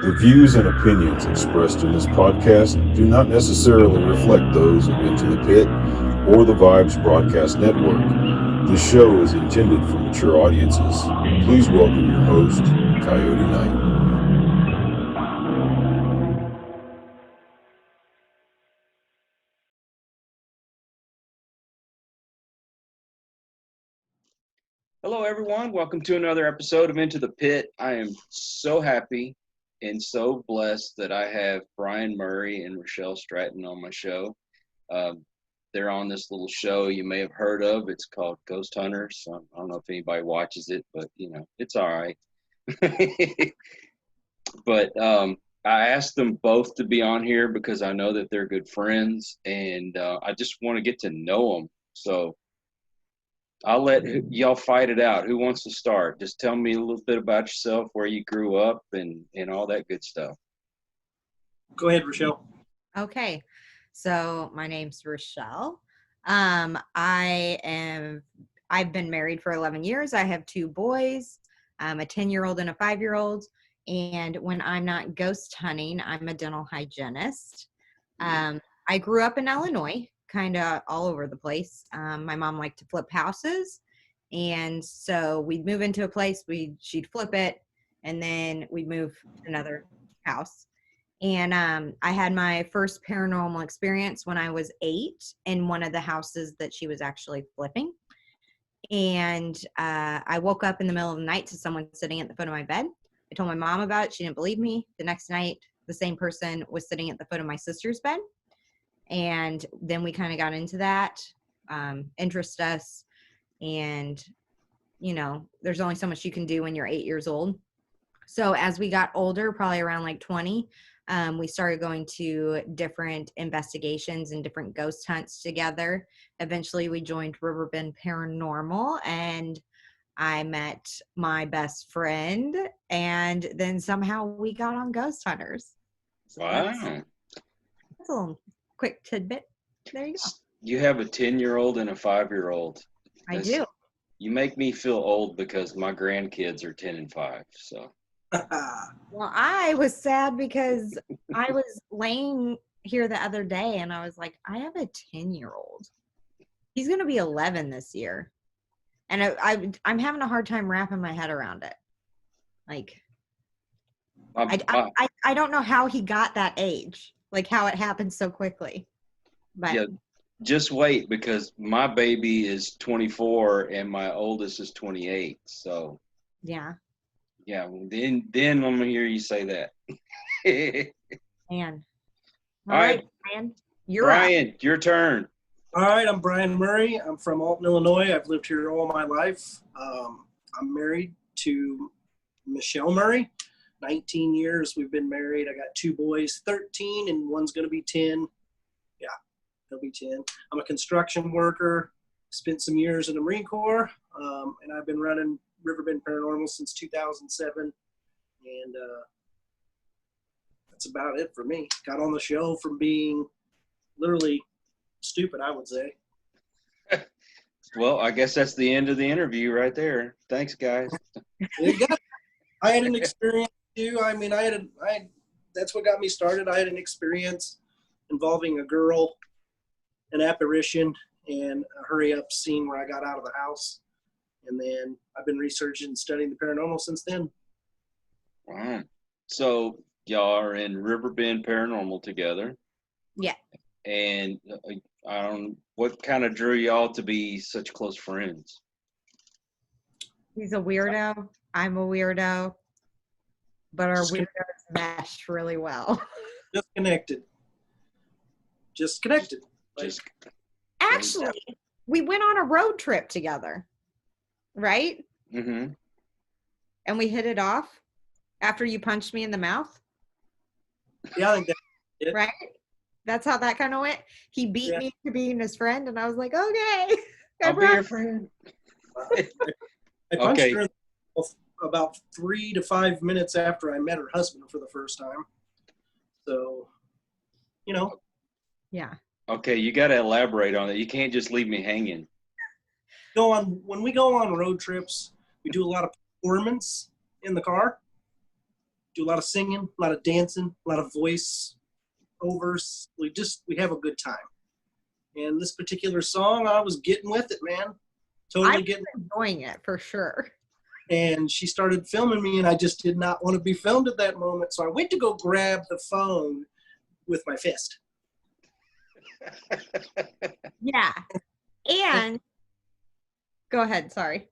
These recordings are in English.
The views and opinions expressed in this podcast do not necessarily reflect those of Into the Pit or the Vibes Broadcast Network. This show is intended for mature audiences. Please welcome your host, Coyote Knight. Hello, everyone. Welcome to another episode of Into the Pit. I am so happy and so blessed that I have Brian Murray and Richel Stratton on my show. They're on this little show you may have heard of. It's called Ghost Hunters. I don't know if anybody watches it, but, it's all right. But I asked them both to be on here because I know that they're good friends, and I just want to get to know them. So I'll let y'all fight it out. Who wants to start? Just tell me a little bit about yourself, where you grew up, and all that good stuff. Go ahead, Richel. Okay, so my name's Richel. I've been married for 11 years. I have two boys, a 10-year-old and a 5-year-old. And when I'm not ghost hunting, I'm a dental hygienist. I grew up in Illinois, kind of all over the place. My mom liked to flip houses. And so we'd move into a place, she'd flip it, and then we'd move to another house. And I had my first paranormal experience when I was 8 in one of the houses that she was actually flipping. And I woke up in the middle of the night to someone sitting at the foot of my bed. I told my mom about it. She didn't believe me. The next night, the same person was sitting at the foot of my sister's bed. And then we kind of got into that, interest us. And, there's only so much you can do when you're 8 years old. So as we got older, probably around like 20, we started going to different investigations and different ghost hunts together. Eventually, we joined Riverbend Paranormal, and I met my best friend, and then somehow we got on Ghost Hunters. So Wow. That's a little quick tidbit. There you go. You have a 10-year-old and a 5-year-old. I do. You make me feel old because my grandkids are 10 and 5, so. Well, I was sad because I was laying here the other day and I was like, I have a 10-year-old. He's going to be 11 this year. And I'm having a hard time wrapping my head around it. Like, I don't know how he got that age, like how it happened so quickly. But yeah, just wait, because my baby is 24 and my oldest is 28. So yeah. Yeah, well, then I'm gonna hear you say that. Man. All right, Brian, Brian, your turn. All right, I'm Brian Murray. I'm from Alton, Illinois. I've lived here all my life. I'm married to Michelle Murray. 19 years we've been married. I got two boys, 13, and one's going to be 10. Yeah, he'll be 10. I'm a construction worker. Spent some years in the Marine Corps, and I've been running Riverbend Paranormal since 2007. And that's about it for me. Got on the show from being literally stupid, I would say. Well, I guess that's the end of the interview right there. Thanks, guys. There you go. I had an experience too. I mean, that's what got me started. I had an experience involving a girl, an apparition, and a hurry up scene where I got out of the house. And then I've been researching and studying the paranormal since then. Wow. So y'all are in Riverbend Paranormal together. Yeah. And I don't, what kind of drew y'all to be such close friends? He's a weirdo. I'm a weirdo. But our weirdos mesh really well. Just connected. Actually, we went on a road trip together. Right? Mm-hmm. And we hit it off after you punched me in the mouth. Yeah, I think that's it. Right? That's how that kind of went. He beat me to being his friend, and I was like, okay. I'll be your friend. I punched her about 3 to 5 minutes after I met her husband for the first time. So, Yeah. Okay, you got to elaborate on it. You can't just leave me hanging. When we go on road trips, we do a lot of performance in the car. do a lot of singing, a lot of dancing, a lot of voice overs. We have a good time. And this particular song, I was getting with it, man. Totally I'm getting enjoying it for sure. And she started filming me, and I just did not want to be filmed at that moment. So I went to go grab the phone with my fist. Yeah. And go ahead, sorry.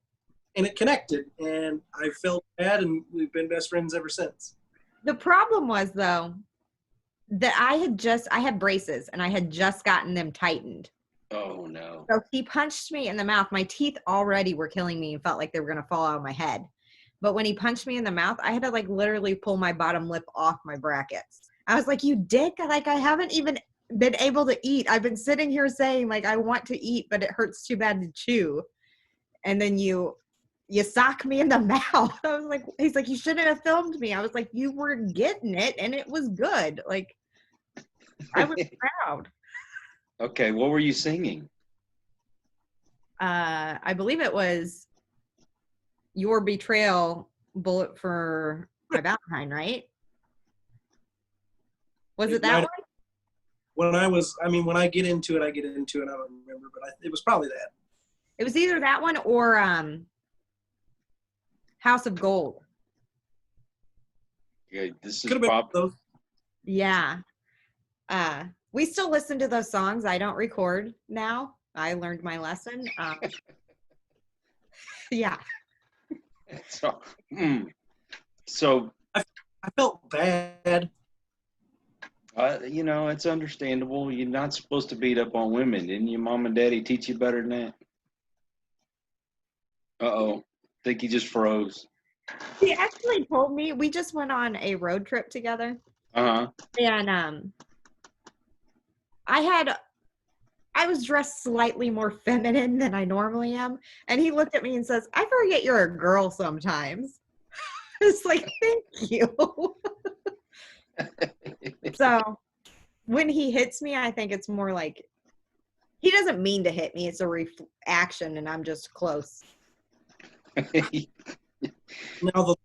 And it connected, and I felt bad, and we've been best friends ever since. The problem was, though, that I had braces, and I had just gotten them tightened. Oh, no. So he punched me in the mouth. My teeth already were killing me and felt like they were going to fall out of my head. But when he punched me in the mouth, I had to like literally pull my bottom lip off my brackets. I was like, you dick. Like, I haven't even been able to eat. I've been sitting here saying like, I want to eat, but it hurts too bad to chew. And then you sock me in the mouth. I was like, he's like, you shouldn't have filmed me. I was like, you were getting it and it was good. Like, I was proud. Okay, what were you singing? I believe it was Your Betrayal, Bullet for My Valentine, right? Was it that one? When I get into it, I get into it. I don't remember, but it was probably that. It was either that one or House of Gold. Okay, this is Could have been those. Yeah. We still listen to those songs. I don't record now. I learned my lesson. Yeah. So I felt bad. It's understandable. You're not supposed to beat up on women. Didn't your mom and daddy teach you better than that? Uh-oh. Think he just froze. He actually told me, we just went on a road trip together. Uh-huh. And I was dressed slightly more feminine than I normally am. And he looked at me and says, I forget you're a girl sometimes. It's like, thank you. So when he hits me, I think it's more like, he doesn't mean to hit me. It's a reaction and I'm just close. Now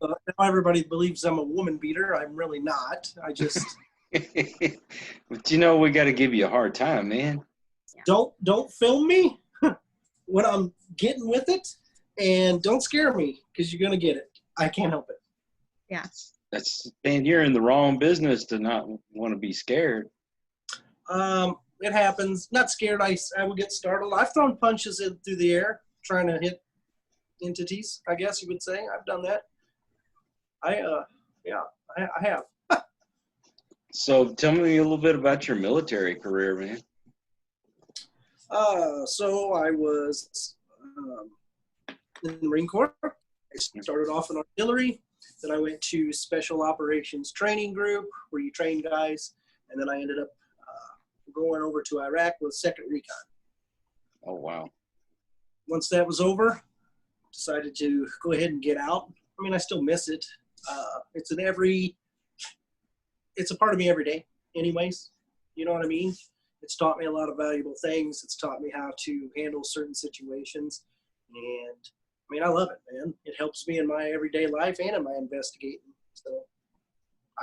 everybody believes I'm a woman beater. I'm really not. I just... But we got to give you a hard time, man. Don't film me when I'm getting with it, and don't scare me because you're gonna get it. I can't help it. Yeah. Man, you're in the wrong business to not want to be scared. It happens. Not scared. I would get startled. I've thrown punches through the air trying to hit entities, I guess you would say. I've done that. I have. So tell me a little bit about your military career, man. So I was in the Marine Corps. I started off in artillery. Then I went to Special Operations Training Group, where you train guys. And then I ended up going over to Iraq with 2nd Recon. Oh, wow. Once that was over, decided to go ahead and get out. I mean, I still miss it. It's a part of me every day anyways. You know what I mean? It's taught me a lot of valuable things. It's taught me how to handle certain situations. And I mean, I love it, man. It helps me in my everyday life and in my investigating. So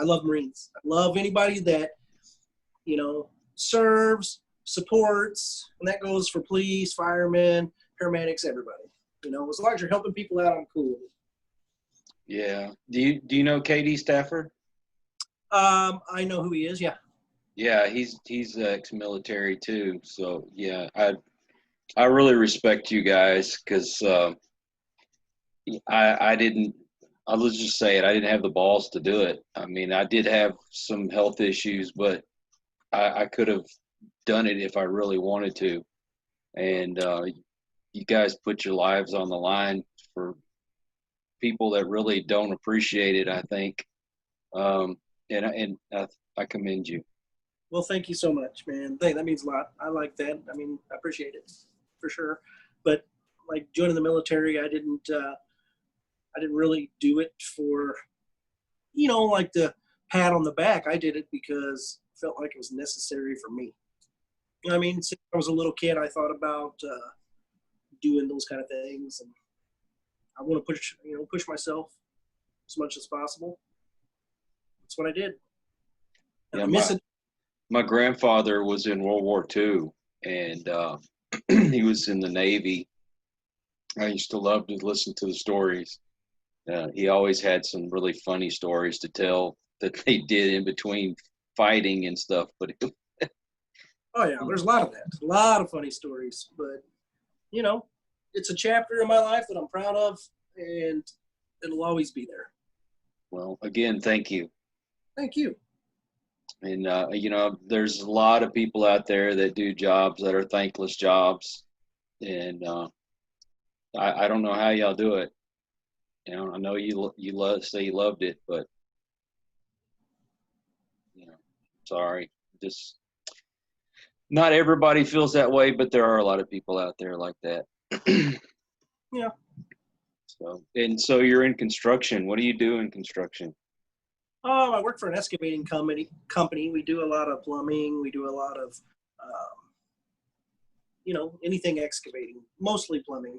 I love Marines. I love anybody that, serves, supports, and that goes for police, firemen, paramedics, everybody. As long as you're helping people out, I'm cool with it. Yeah. Do you know K.D. Stafford? I know who he is, yeah. Yeah, he's ex-military too. So yeah, I really respect you guys because I didn't. I'll just say it. I didn't have the balls to do it. I mean, I did have some health issues, but I could have done it if I really wanted to. And you guys put your lives on the line for people that really don't appreciate it, I think. And I commend you. Well, thank you so much, man. That means a lot. I like that. I mean, I appreciate it for sure. But like joining the military, I didn't really do it for, like the pat on the back. I did it because I felt like it was necessary for me. You know what I mean? Since I was a little kid, I thought about doing those kind of things, and I want to push myself as much as possible. That's what I did. And Yeah, I miss it. my grandfather was in World War II, and he was in the Navy. I used to love to listen to the stories. He always had some really funny stories to tell that they did in between fighting and stuff. But Oh yeah, there's a lot of that. A lot of funny stories. But you know, it's a chapter in my life that I'm proud of, and it'll always be there. well, again, thank you. Thank you. And there's a lot of people out there that do jobs that are thankless jobs, and I don't know how y'all do it. I know say you loved it, but sorry, just not everybody feels that way, but there are a lot of people out there like that. Yeah. So you're in construction. What do you do in construction? I work for an excavating company. We do a lot of plumbing. We do a lot of, anything excavating, mostly plumbing.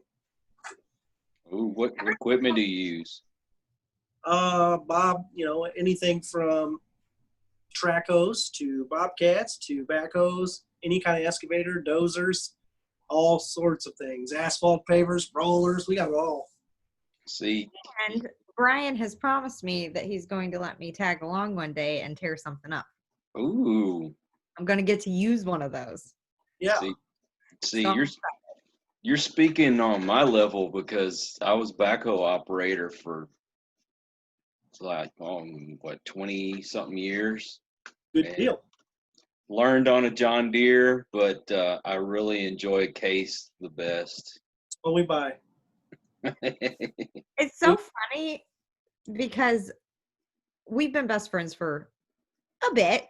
Ooh, what equipment do you use? Bob, anything from track hose to bobcats to backhoes, any kind of excavator, dozers, all sorts of things. Asphalt pavers, rollers, we got it all. See, And Brian has promised me that he's going to let me tag along one day and tear something up. ooh, I'm going to get to use one of those. Yeah. see, So- you're speaking on my level because I was backhoe operator for like 20 something years. Good And deal. learned on a John Deere, but I really enjoy Case the best. What we buy. It's so funny because we've been best friends for a bit.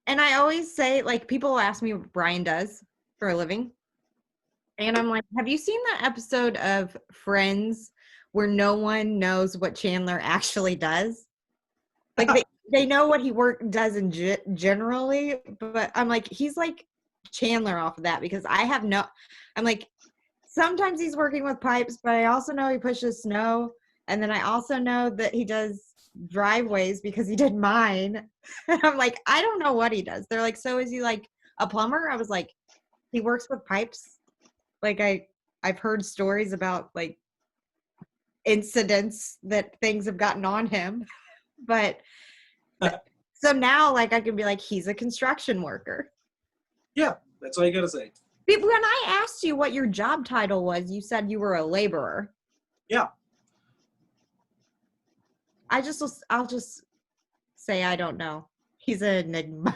And I always say, like, people ask me what Brian does for a living. And I'm like, have you seen that episode of Friends where no one knows what Chandler actually does? Like, they know what he does in generally, but I'm like, he's like Chandler off of that because I'm like, sometimes he's working with pipes, but I also know he pushes snow. And then I also know that he does driveways because he did mine. And I'm like, I don't know what he does. They're like, so is he like a plumber? I was like, he works with pipes. Like I've heard stories about like incidents that things have gotten on him. But so now like I can be like, he's a construction worker. Yeah, that's all you got to say. When I asked you what your job title was, you said you were a laborer. Yeah. I'll just say I don't know. He's an enigma.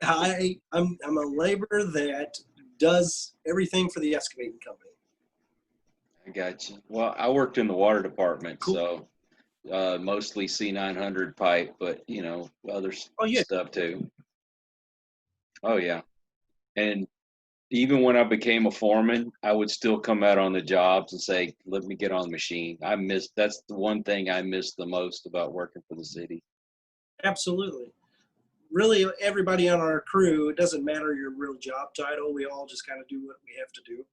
I'm a laborer that does everything for the excavating company. I got you. Well, I worked in the water department, Cool. so mostly C900 pipe, but other stuff too. Oh yeah, and even when I became a foreman, I would still come out on the jobs and say, "Let me get on the machine." That's the one thing I miss the most about working for the city. Absolutely. Really, everybody on our crew, it doesn't matter your real job title. We all just kind of do what we have to do.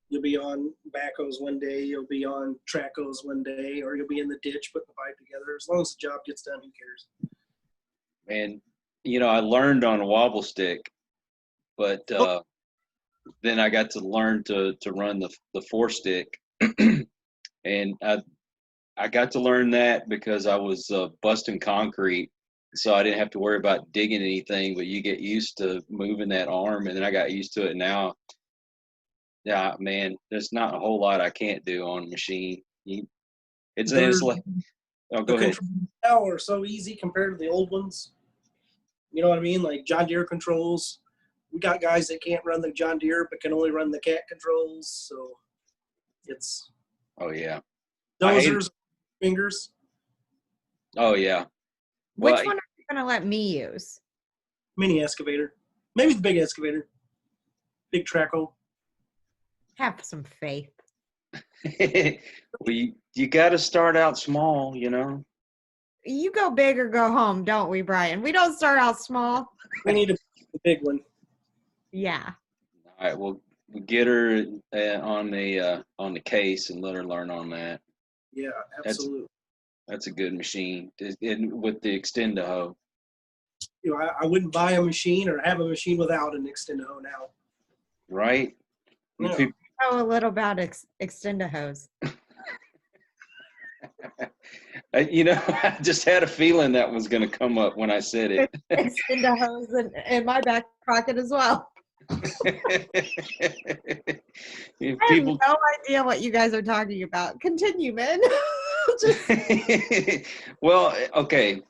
You'll be on backhoes one day, you'll be on track hose one day, or you'll be in the ditch putting the pipe together. As long as the job gets done, who cares? And I learned on a wobble stick, but then I got to learn to run the four stick, and I got to learn that because I was busting concrete, so I didn't have to worry about digging anything. But you get used to moving that arm, and then I got used to it now. Yeah, man, there's not a whole lot I can't do on a machine. It's like, oh, go ahead. Now are so easy compared to the old ones. You know what I mean? Like John Deere controls. We got guys that can't run the John Deere but can only run the cat controls. So it's. Oh yeah. Dozers, fingers. Oh yeah. Which one are you gonna let me use? Mini excavator. Maybe the big excavator. Big track hole. Have some faith. Well, you got to start out small, You go big or go home, don't we, Brian? We don't start out small. We need a big one. Yeah. All right, we'll get her on the case and let her learn on that. Yeah, absolutely. That's a good machine. And with the extend-a-hoe. I wouldn't buy a machine or have a machine without an extend-a-hoe now. Right? Yeah. People, Oh, a little about extend-a-hose. I just had a feeling that was going to come up when I said it. Extend-a-hose in my back pocket as well. I have People. no idea what you guys are talking about. Continue, man. Well, okay.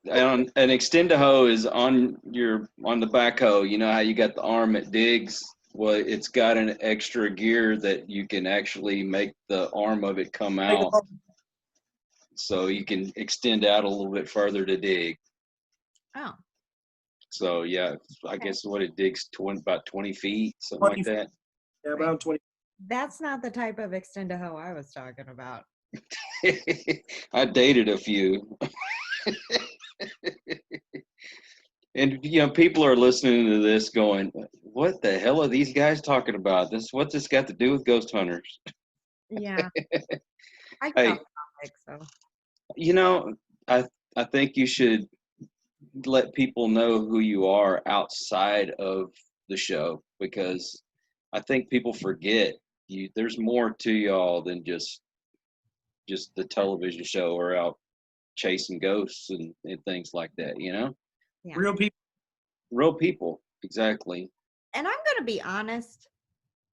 An extend-a-hoe is on the backhoe. You know how you got the arm that digs? Well, it's got an extra gear that you can actually make the arm of it come out, so you can extend out a little bit further to dig. Oh. So yeah, I guess what it digs about 20 feet, something like that. Yeah, around 20. That's not the type of extend-a-hoe I was talking about. I dated a few. And people are listening to this going, what the hell are these guys talking about? What's this got to do with ghost hunters? Yeah. I Hey, get off topic, so. I think you should let people know who you are outside of the show, because I think people forget there's more to y'all than just the television show or out chasing ghosts and things like that, Yeah. Real people. Exactly. And I'm going to be honest.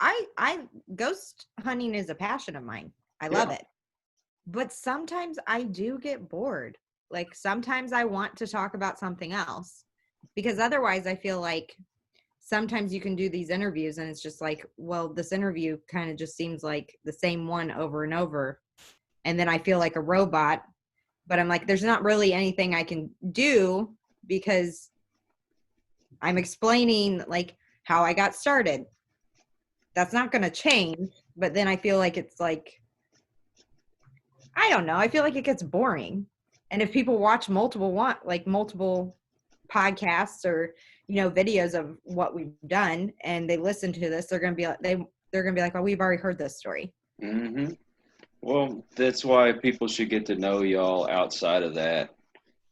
I ghost hunting is a passion of mine. I love it. But sometimes I do get bored. Like sometimes I want to talk about something else, because otherwise I feel like sometimes you can do these interviews and it's just like, well, this interview kind of just seems like the same one over and over. And then I feel like a robot, but I'm like, there's not really anything I can do because I'm explaining like how I got started. That's not going to change. But then I feel like it's like, I don't know. I feel like it gets boring. And if people watch multiple podcasts or, videos of what we've done and they listen to this, they're going to be like, they're going to be like, oh, we've already heard this story. Mm-hmm. Well, that's why people should get to know y'all outside of that.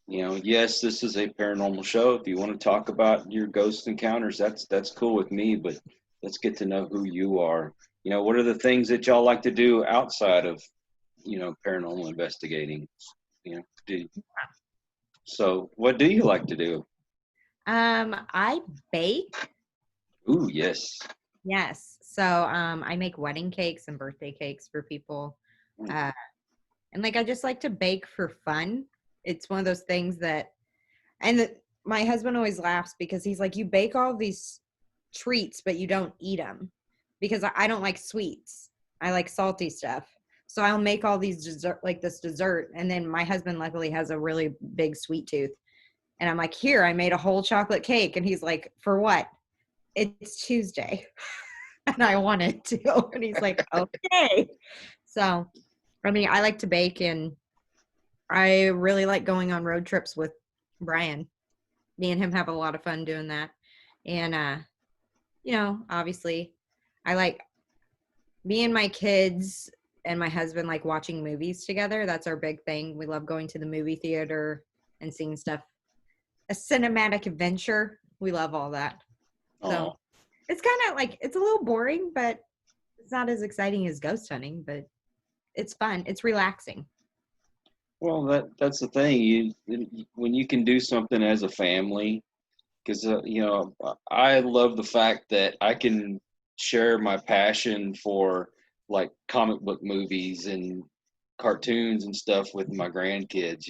Yes, this is a paranormal show. If you want to talk about your ghost encounters, that's cool with me, but let's get to know who you are. What are the things that y'all like to do outside of, paranormal investigating? So what do you like to do? I bake. Ooh, yes. Yes. So I make wedding cakes and birthday cakes for people. And I just like to bake for fun. It's one of those things my husband always laughs because he's like, you bake all these treats, but you don't eat them, because I don't like sweets. I like salty stuff. So I'll make all these this dessert. And then my husband luckily has a really big sweet tooth. And I'm like, here, I made a whole chocolate cake. And he's like, for what? It's Tuesday. And I wanted to. And he's like, okay. So, I like to bake, and I really like going on road trips with Brian. Me and him have a lot of fun doing that. And, obviously me and my kids and my husband like watching movies together. That's our big thing. We love going to the movie theater and seeing stuff. A cinematic adventure. We love all that. So it's kind of like, it's a little boring, but it's not as exciting as ghost hunting, but it's fun. It's relaxing. Well, that's the thing. When you can do something as a family, because I love the fact that I can share my passion for like comic book movies and cartoons and stuff with my grandkids.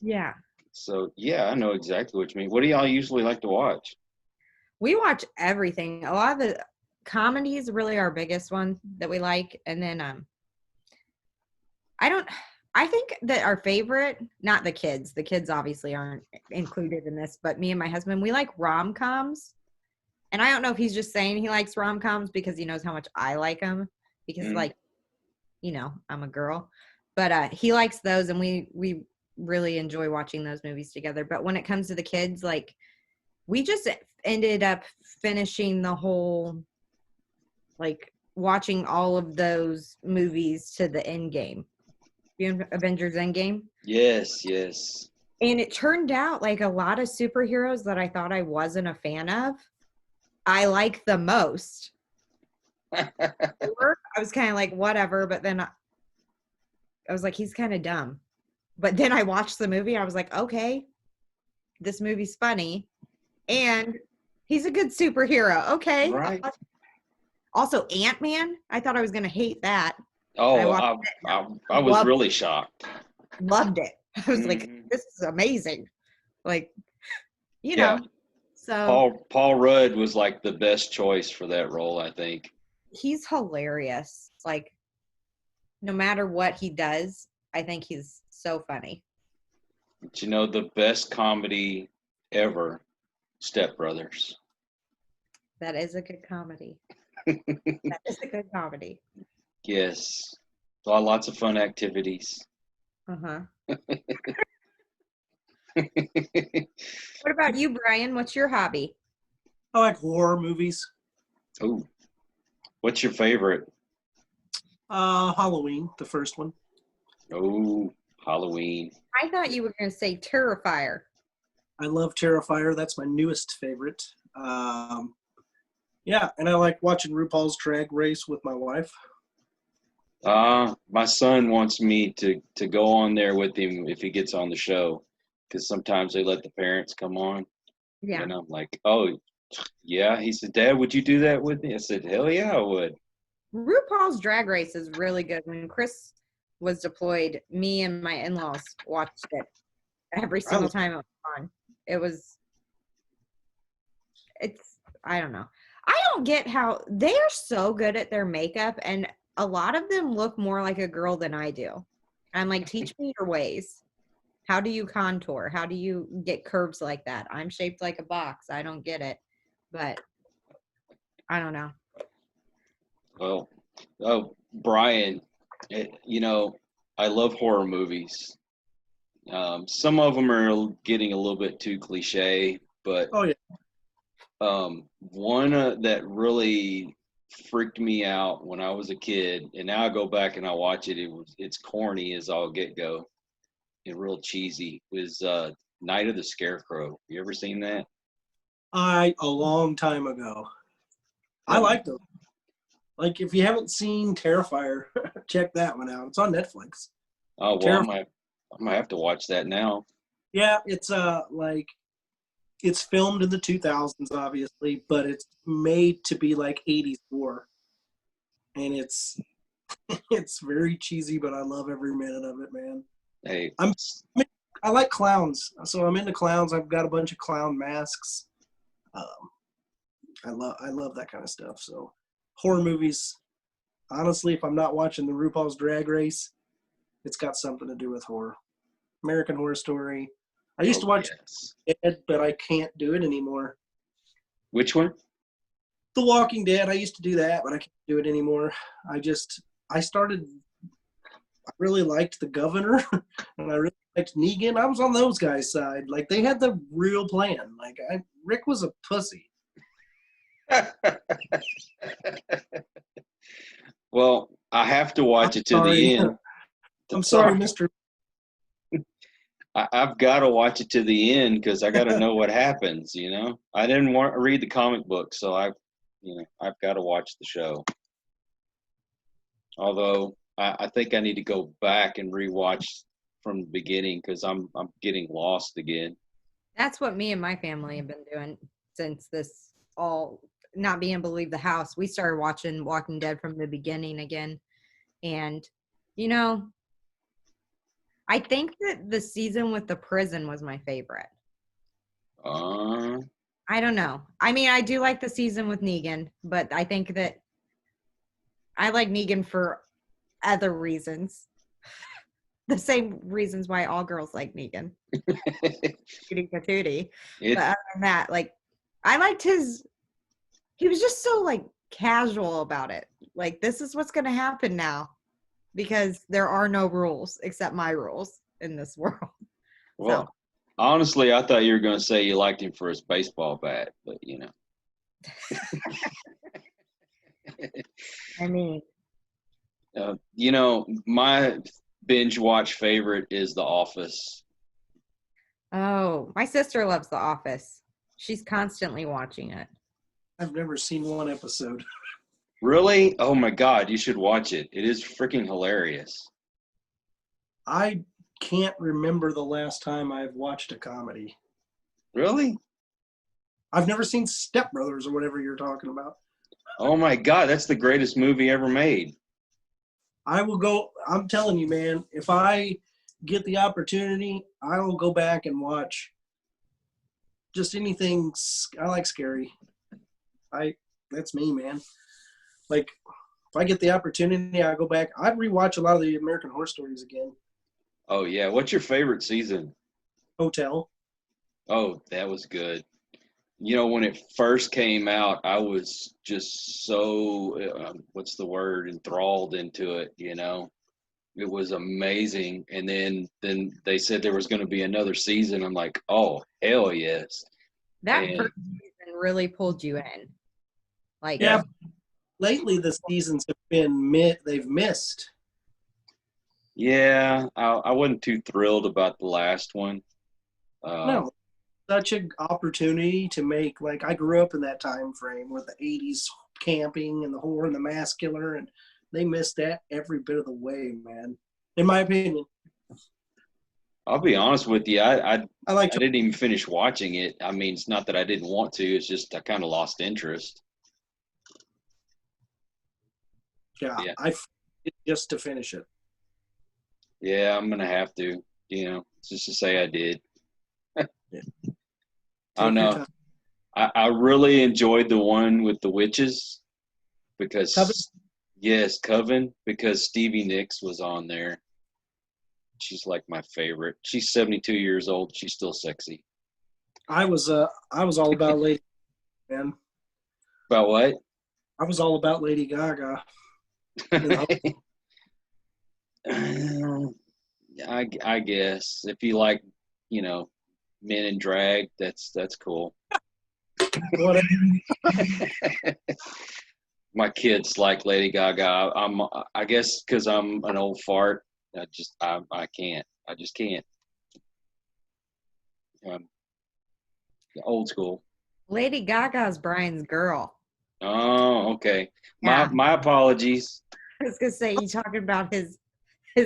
Yeah. So yeah, I know exactly what you mean. What do y'all usually like to watch? We watch everything. A lot of the comedies really our biggest one that we like, and then I think that our favorite, not the kids obviously aren't included in this, but me and my husband, we like rom-coms. And I don't know if he's just saying he likes rom-coms because he knows how much I like them, because I'm a girl, but he likes those, and we really enjoy watching those movies together. But when it comes to the kids, like, we just ended up finishing the whole, like, watching all of those movies to the end game. Avengers Endgame. Yes, yes. And it turned out like a lot of superheroes that I thought I wasn't a fan of, I like the most. Thor, I was kind of like, whatever, but then I was like, he's kind of dumb. But then I watched the movie. I was like, okay, this movie's funny. And he's a good superhero. Okay. Right. Also, Ant-Man. I thought I was going to hate that. Oh, I was Loved really shocked. Loved it. I was like, Mhm. this is amazing. Like, you Yeah. know. So Paul Rudd was like the best choice for that role, I think. he's hilarious. Like, no matter what he does, I think he's so funny. But you know, the best comedy ever, Step Brothers. That is a good comedy. That is a good comedy. Yes. Lots of fun activities. Uh-huh. What about you, Brian? What's your hobby? I like horror movies. Ooh. What's your favorite? Halloween, the first one. Oh, Halloween. I thought you were going to say Terrifier. I love Terrifier. That's my newest favorite. Yeah, and I like watching RuPaul's Drag Race with my wife. My son wants me to go on there with him if he gets on the show, because sometimes they let the parents come on. Yeah. And I'm like, oh, yeah. He said, Dad, would you do that with me? I said, hell yeah, I would. RuPaul's Drag Race is really good. When Chris was deployed, me and my in-laws watched it every single time it was on. I don't know. I don't get how they are so good at their makeup, and a lot of them look more like a girl than I do. I'm like, teach me your ways. How do you contour? How do you get curves like that? I'm shaped like a box. I don't get it. But I don't know. Well, oh, Brian, you know, I love horror movies. Some of them are getting a little bit too cliche, but Oh, yeah. one that really freaked me out when I was a kid, and now I go back and I watch it. It's corny as all get go, and real cheesy. Was Night of the Scarecrow. You ever seen that? A long time ago. I like those. Like, if you haven't seen Terrifier, check that one out. It's on Netflix. Oh well, I might have to watch that now. Yeah, it's it's filmed in the 2000s, obviously, but it's made to be like 80s horror, and it's very cheesy, but I love every minute of it, man. Hey, I like clowns, so I'm into clowns. I've got a bunch of clown masks. I love that kind of stuff. So horror movies, honestly, if I'm not watching the RuPaul's Drag Race, it's got something to do with horror. American Horror Story. I used to watch it, but I can't do it anymore. Which one? The Walking Dead. I used to do that, but I can't do it anymore. I really liked the Governor, and I really liked Negan. I was on those guys' side. Like, they had the real plan. Like, Rick was a pussy. Well, I have to watch it to the end. I'm sorry, Mr. I've got to watch it to the end because I got to know what happens. You know, I didn't want to read the comic book, so I've got to watch the show. Although I think I need to go back and rewatch from the beginning because I'm getting lost again. That's what me and my family have been doing since this all not being able to leave the house. We started watching Walking Dead from the beginning again. And, you know, I think that the season with the prison was my favorite. I don't know. I mean, I do like the season with Negan, but I think that I like Negan for other reasons. The same reasons why all girls like Negan. Tootie patootie. But other than that, like, I liked he was just so, like, casual about it. Like, this is what's going to happen now because there are no rules except my rules in this world. Well, honestly, I thought you were going to say you liked him for his baseball bat, but, you know. I mean, you know, binge watch favorite is The Office. Oh, my sister loves The Office. She's constantly watching it. I've never seen one episode. Really? Oh my God, you should watch it. It is freaking hilarious. I can't remember the last time I've watched a comedy. Really? I've never seen Step Brothers or whatever you're talking about. Oh my God, that's the greatest movie ever made. I will go, I'm telling you, man, if I get the opportunity, I will go back and watch just anything. I like scary. That's me, man. Like, if I get the opportunity, I go back. I'd rewatch a lot of the American Horror Stories again. Oh yeah, what's your favorite season? Hotel. Oh, that was good. You know, when it first came out, I was just so, what's the word, enthralled into it, you know. It was amazing. And then they said there was going to be another season. I'm like, oh, hell yes. That And first season really pulled you in. Like, Yeah. Lately, the seasons have been they've missed. yeah, I wasn't too thrilled about the last one. No, such an opportunity to make, like, I grew up in that time frame with the 80s camping and the horror and the masculine, and they missed that every bit of the way, man, in my opinion. I'll be honest with you, I I didn't even finish watching it. I mean, it's not that I didn't want to. It's just I kind of lost interest. Yeah. Just to finish it. Yeah, I'm gonna have to, you know, just to say I did. Yeah. I don't know. I really enjoyed the one with the witches because Coven? yes, Coven, because Stevie Nicks was on there. She's like my favorite. She's 72 years old. She's still sexy. I was all about Lady, man. About what? I was all about Lady Gaga. I guess if you like, you know, men in drag, that's cool. Whatever. My kids like Lady Gaga. I guess because I'm an old fart. I can't. I just can't. Old school. Lady Gaga's Brian's girl. Oh, okay. Yeah. My apologies. I was gonna say you talking about his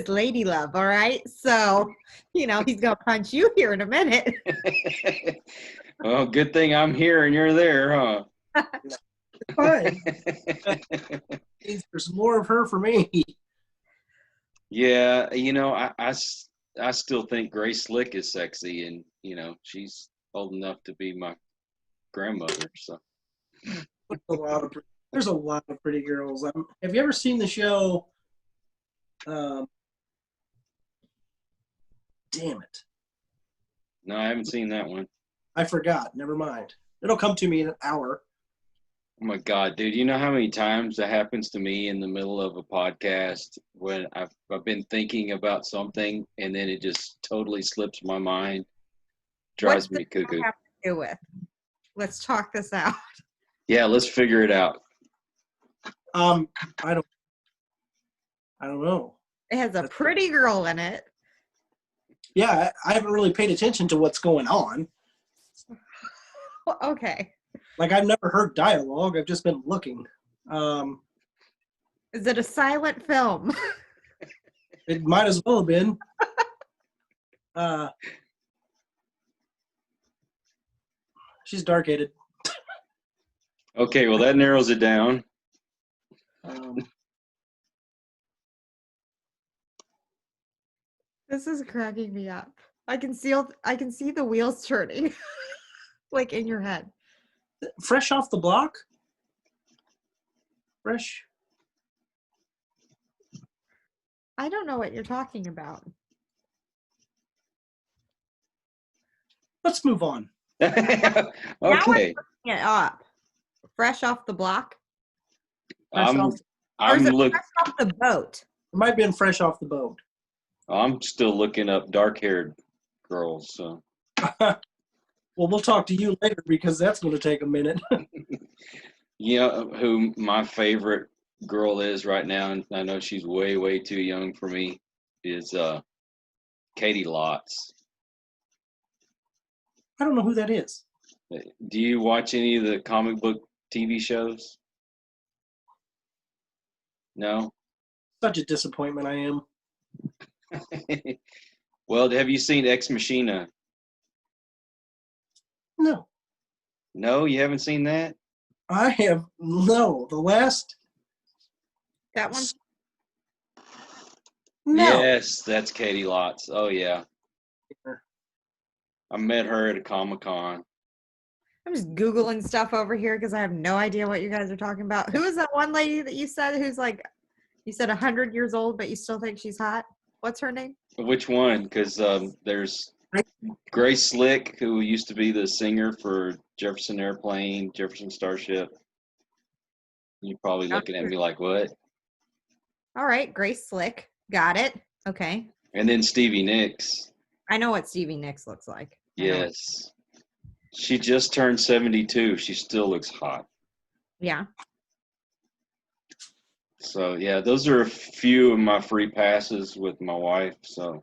lady love, all right? So, you know, he's gonna punch you here in a minute. Well, good thing I'm here and you're there, huh? Fine. There's more of her for me. Yeah, you know, I still think Grace Slick is sexy, and you know, she's old enough to be my grandmother. So There's a lot of pretty girls. Have you ever seen the show? Damn it! no, I haven't seen that one. I forgot. Never mind. It'll come to me in an hour. Oh my God, dude! You know how many times that happens to me in the middle of a podcast when I've been thinking about something and then it just totally slips my mind. Drives me cuckoo. What does that have to do with? Let's talk this out. Yeah, let's figure it out. I don't know. It has a pretty girl in it. Yeah, I haven't really paid attention to what's going on. Well, okay. Like, I've never heard dialogue. I've just been looking. Is it a silent film? It might as well have been. She's dark-headed. Okay, well that narrows it down. This is cracking me up. I can see the wheels turning, like in your head. Fresh off the block? Fresh? I don't know what you're talking about. Let's move on. Okay. Now I'm looking it up. Fresh off the block? Fresh I'm fresh off the boat? It might have been fresh off the boat. I'm still looking up dark-haired girls. So. Well, we'll talk to you later because that's going to take a minute. You know who my favorite girl is right now, and I know she's way, way too young for me, is Katie Lotz. I don't know who that is. Do you watch any of the comic book TV shows? No? Such a disappointment I am. Well, have you seen Ex Machina? No, No, you haven't seen that? I have no. The last That one? no. Yes, that's Katie Lotz. Oh, yeah. I met her at a Comic-Con. I'm just Googling stuff over here because I have no idea what you guys are talking about. Who is that one lady that you said who's like, you said 100 years old, but you still think she's hot? What's her name? Which one? Because there's Grace Slick, who used to be the singer for Jefferson Airplane, Jefferson Starship. You're probably looking at me like, what? All right, Grace Slick. Got it. Okay. And then Stevie Nicks. I know what Stevie Nicks looks like. I know it. Yes. She just turned 72. She still looks hot. Yeah. So, yeah, those are a few of my free passes with my wife. So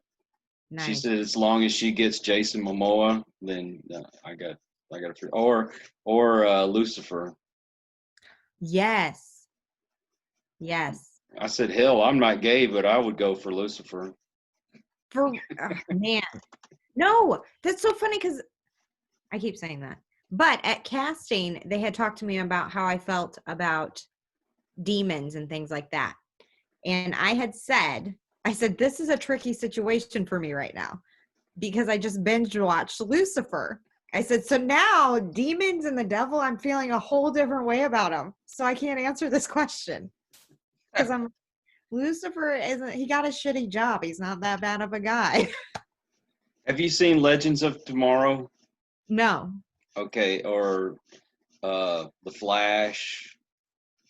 she Nice. said as long as she gets Jason Momoa, then I got a free. Or Lucifer. Yes. Yes. I said, hell, I'm not gay, but I would go for Lucifer. For man. No, that's so funny because I keep saying that. But at casting, they had talked to me about how I felt about demons and things like that. And I said, this is a tricky situation for me right now because I just binge watched Lucifer. I said, so now demons and the devil, I'm feeling a whole different way about them. So I can't answer this question because Lucifer he got a shitty job. He's not that bad of a guy. Have you seen Legends of Tomorrow? No. Okay, or The Flash,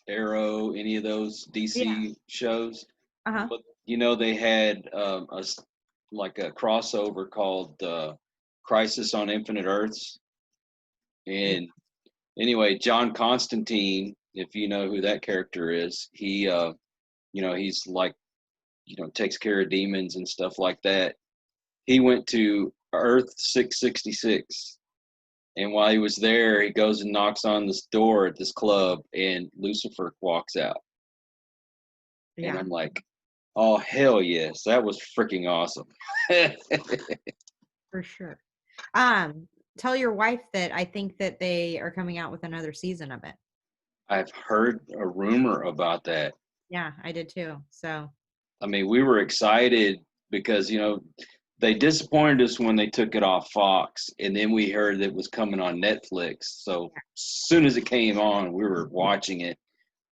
Arrow, any of those DC shows? Uh-huh. But, they had a crossover called Crisis on Infinite Earths. And anyway, John Constantine, if you know who that character is, he, he's like, takes care of demons and stuff like that. He went to Earth 666. And while he was there, he goes and knocks on this door at this club, and Lucifer walks out. Yeah. And I'm like, oh, hell yes. That was freaking awesome. For sure. Tell your wife that I think that they are coming out with another season of it. I've heard a rumor about that. Yeah, I did too. So, I mean, we were excited because, they disappointed us when they took it off Fox, and then we heard that it was coming on Netflix. So as soon as it came on, we were watching it.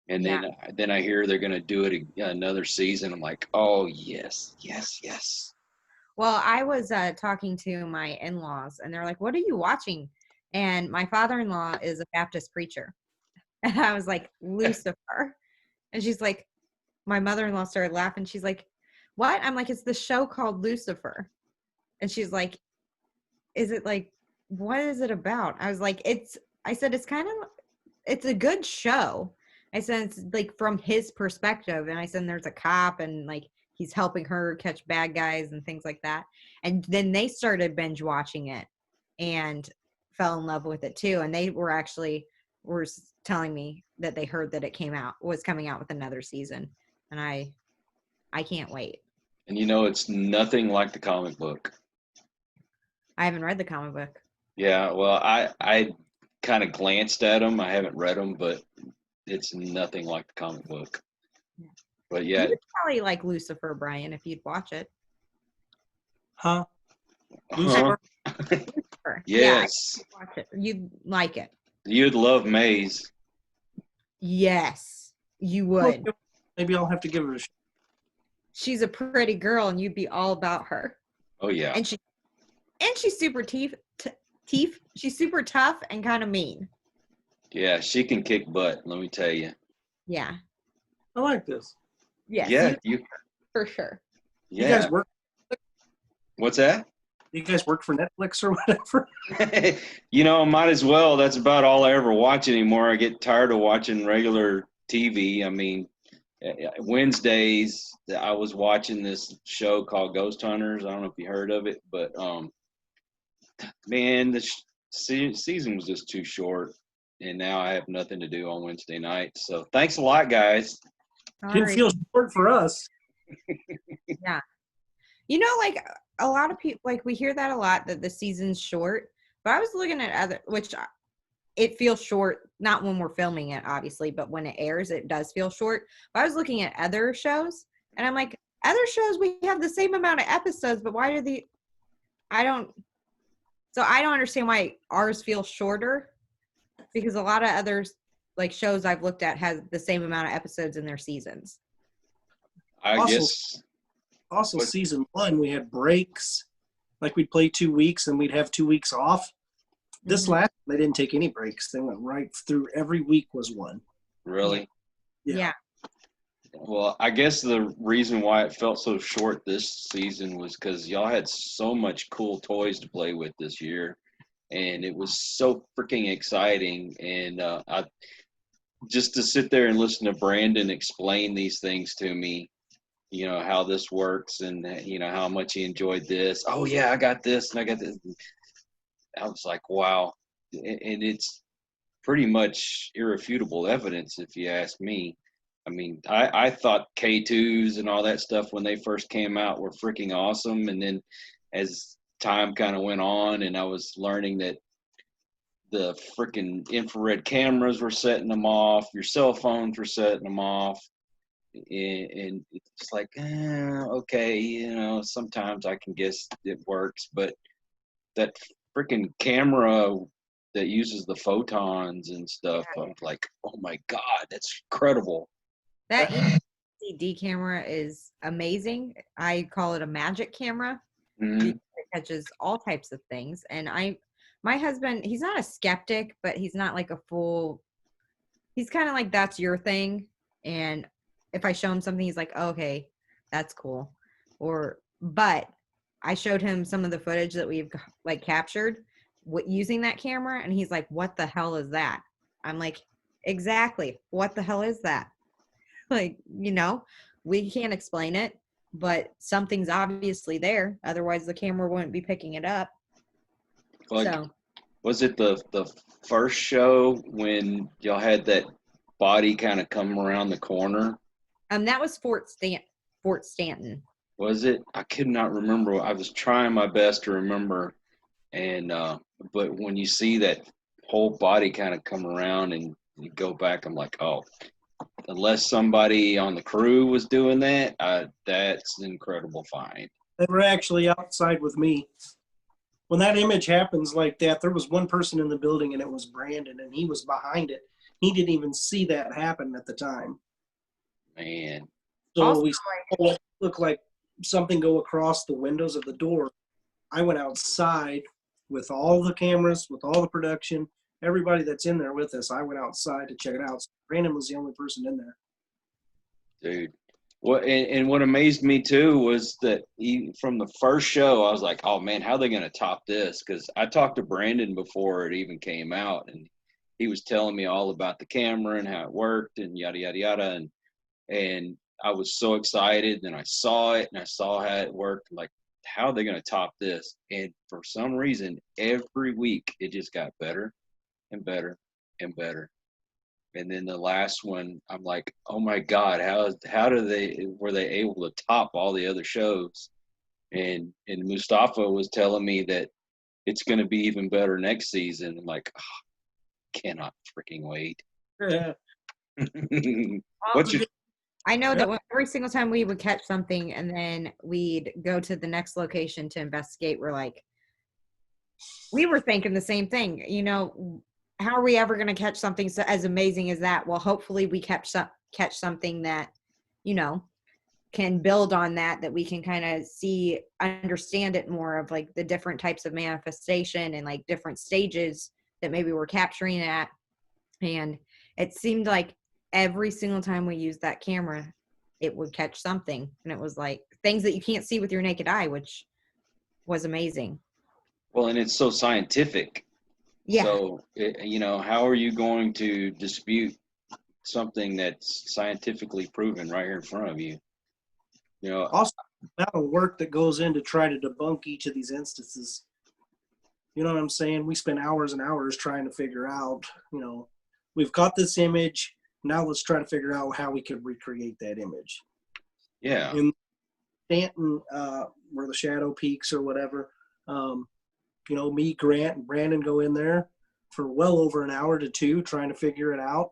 And then I hear they're going to do it another season. I'm like, oh, yes, yes, yes. well, I was talking to my in-laws, and they're like, what are you watching? And my father-in-law is a Baptist preacher. And I was like, Lucifer. And she's like, my mother-in-law started laughing. She's like, what? I'm like, it's the show called Lucifer. And she's like, is it like, what is it about? I was like, it's a good show. I said, it's like from his perspective. And I said, there's a cop and like, he's helping her catch bad guys and things like that. And then they started binge watching it and fell in love with it too. And they were telling me that they heard that it was coming out with another season. And I can't wait. And it's nothing like the comic book. I haven't read the comic book. Yeah, well, I kind of glanced at them. I haven't read them, but it's nothing like the comic book. Yeah. But yeah. You would probably like Lucifer, Brian, if you'd watch it. Huh? Lucifer? Lucifer. Yes. Yeah, watch it. You'd like it. You'd love Maze. Yes, you would. Maybe I'll have to give it a shot. She's a pretty girl, and you'd be all about her. Oh yeah. And she's super she's super tough and kind of mean. Yeah, she can kick butt. Let me tell you. Yeah. I like this. Yes. Yeah, for sure. Yeah. You guys work? What's that? You guys work for Netflix or whatever? Might as well. That's about all I ever watch anymore. I get tired of watching regular TV. I mean, Wednesdays, I was watching this show called Ghost Hunters. I don't know if you heard of it, but man, the season was just too short, and now I have nothing to do on Wednesday night. So thanks a lot, guys. Didn't Sorry. feel short for us. Yeah. You know, like a lot of people, like we hear that a lot that the season's short. But I was looking at other, which it feels short, not when we're filming it, obviously, but when it airs, it does feel short. But I was looking at other shows, and I'm like, other shows we have the same amount of episodes, but why do I don't understand why ours feels shorter, because a lot of others, like shows I've looked at, has the same amount of episodes in their seasons. I Also- guess. Also, What- season 1, we had breaks. Like we'd play 2 weeks and we'd have 2 weeks off. This Mhm. last, they didn't take any breaks. They went right through. Every week was one. Really? Yeah. Well, I guess the reason why it felt so short this season was because y'all had so much cool toys to play with this year, and it was so freaking exciting. And I just to sit there and listen to Brandon explain these things to me, how this works, and how much he enjoyed this. Oh yeah, I got this and I got this. I was like, wow, and it's pretty much irrefutable evidence if you ask me. I mean, I thought K2s and all that stuff when they first came out were freaking awesome, and then as time kind of went on and I was learning that the freaking infrared cameras were setting them off, your cell phones were setting them off, and it's like, okay, sometimes I can guess it works, but that freaking camera that uses the photons and stuff, I'm like, oh my God, that's incredible. That CD camera is amazing. I call it a magic camera. Mhm. Because it catches all types of things. And my husband, he's not a skeptic, but he's not like he's kind of like, that's your thing. And if I show him something, he's like, oh, okay, that's cool. But I showed him some of the footage that we've like captured using that camera. And he's like, what the hell is that? I'm like, exactly. What the hell is that? Like, we can't explain it, but something's obviously there. Otherwise the camera wouldn't be picking it up. Like, So was it the first show when y'all had that body kind of come around the corner? that was Fort Stanton. Was it? I could not remember. I was trying my best to remember, and but when you see that whole body kind of come around and you go back, I'm like, oh, unless somebody on the crew was doing that, that's an incredible find. They were actually outside with me. When that image happens like that, there was one person in the building, and it was Brandon, and he was behind it. He didn't even see that happen at the time. Man, So Also, we saw it look like something go across the windows of the door. I went outside with all the cameras, with all the production, everybody that's in there with us. I went outside to check it out. So Brandon was the only person in there. dude. And what amazed me too was that from the first show, I was like, oh man, how are they going to top this? Because I talked to Brandon before it even came out, and he was telling me all about the camera and how it worked and yada yada yada, and I was so excited. And I saw it and I saw how it worked. I'm like, how are they going to top this? And for some reason, every week it just got better and better and better. And then the last one, I'm like, oh my God, how were they able to top all the other shows? And Mustafa was telling me that it's going to be even better next season. I'm like, oh, cannot freaking wait. What's your I know that every single time we would catch something and then we'd go to the next location to investigate, we were thinking the same thing. How are we ever going to catch something as amazing as that? Well, hopefully we catch something that, can build on that we can kind of understand it more of like the different types of manifestation and like different stages that maybe we're capturing at. And it seemed like every single time we used that camera, it would catch something. And it was like things that you can't see with your naked eye, which was amazing. Well, and it's so scientific. Yeah. So, how are you going to dispute something that's scientifically proven right here in front of you. You know, Also, the amount of work that goes in to try to debunk each of these instances. You know what I'm saying? We spend hours and hours trying to figure out, we've got this image. Now let's try to figure out how we could recreate that image. yeah. In Stanton, where the shadow peaks or whatever, me, Grant, and Brandon go in there for well over an hour to 2 trying to figure it out.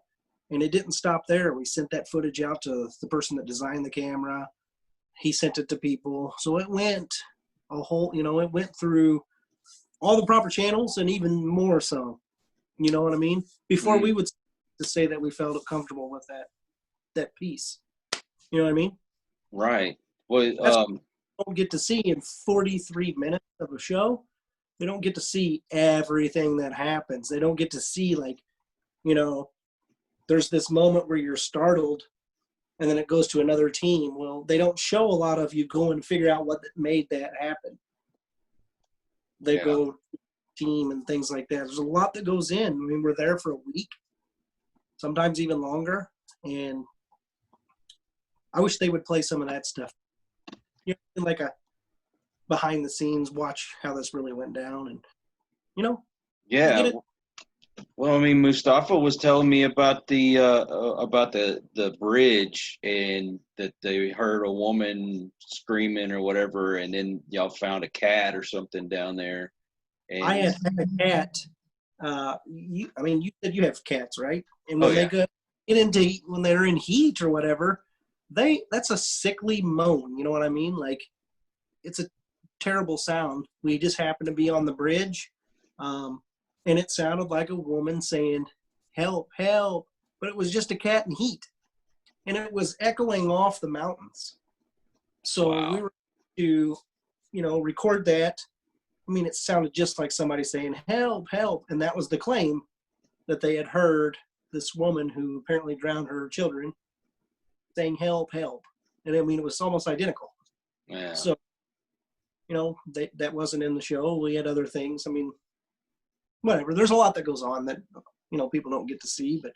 And it didn't stop there. We sent that footage out to the person that designed the camera. He sent it to people. So it went it went through all the proper channels and even more so. You know what I mean? Before we would say that we felt comfortable with that piece. You know what I mean? Right. Well, Don't get to see in 43 minutes of a show. They don't get to see everything that happens. They don't get to see, there's this moment where you're startled and then it goes to another team. Well, they don't show a lot of you go and figure out what made that happen. They go team and things like that. There's a lot that goes in. I mean, we're there for a week, sometimes even longer. And I wish they would play some of that stuff. Like a behind the scenes, watch how this really went down. And, yeah. Well, I mean, Mustafa was telling me about the bridge, and that they heard a woman screaming or whatever, and then y'all found a cat or something down there. And I had a cat. You said you have cats, right? And when they get into when they're in heat or whatever, that's a sickly moan. You know what I mean? Like, it's a terrible sound. We just happened to be on the bridge. And it sounded like a woman saying, "Help, help." But it was just a cat in heat. And it was echoing off the mountains. So we were to, record that. I mean, it sounded just like somebody saying, "Help, help." And that was the claim that they had heard this woman who apparently drowned her children saying, "Help, help." And I mean, it was almost identical. Yeah. So, that wasn't in the show. We had other things. I mean, whatever. There's a lot that goes on that, people don't get to see, but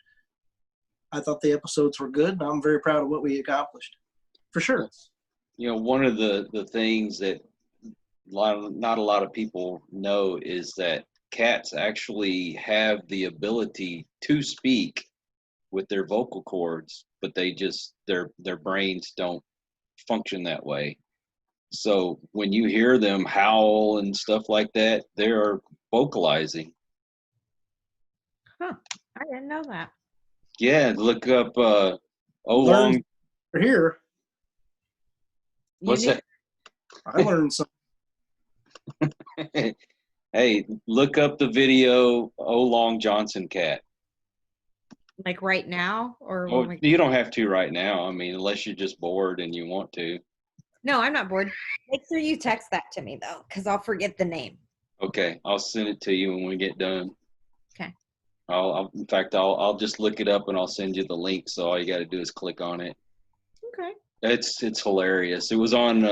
I thought the episodes were good, and I'm very proud of what we accomplished. For sure. One of the things that not a lot of people know is that cats actually have the ability to speak with their vocal cords, but they just, their brains don't function that way. So when you hear them howl and stuff like that, they are vocalizing. Huh. I didn't know that. Yeah, look up Oolong. Here. What's that? I learned something. Hey, look up the video Oolong Johnson cat. Like right now? Or You don't have to right now. I mean, unless you're just bored and you want to. No, I'm not bored. Make sure you text that to me, though, because I'll forget the name. Okay, I'll send it to you when we get done. Okay. I'll just look it up and I'll send you the link. So all you got to do is click on it. Okay. It's hilarious. It was on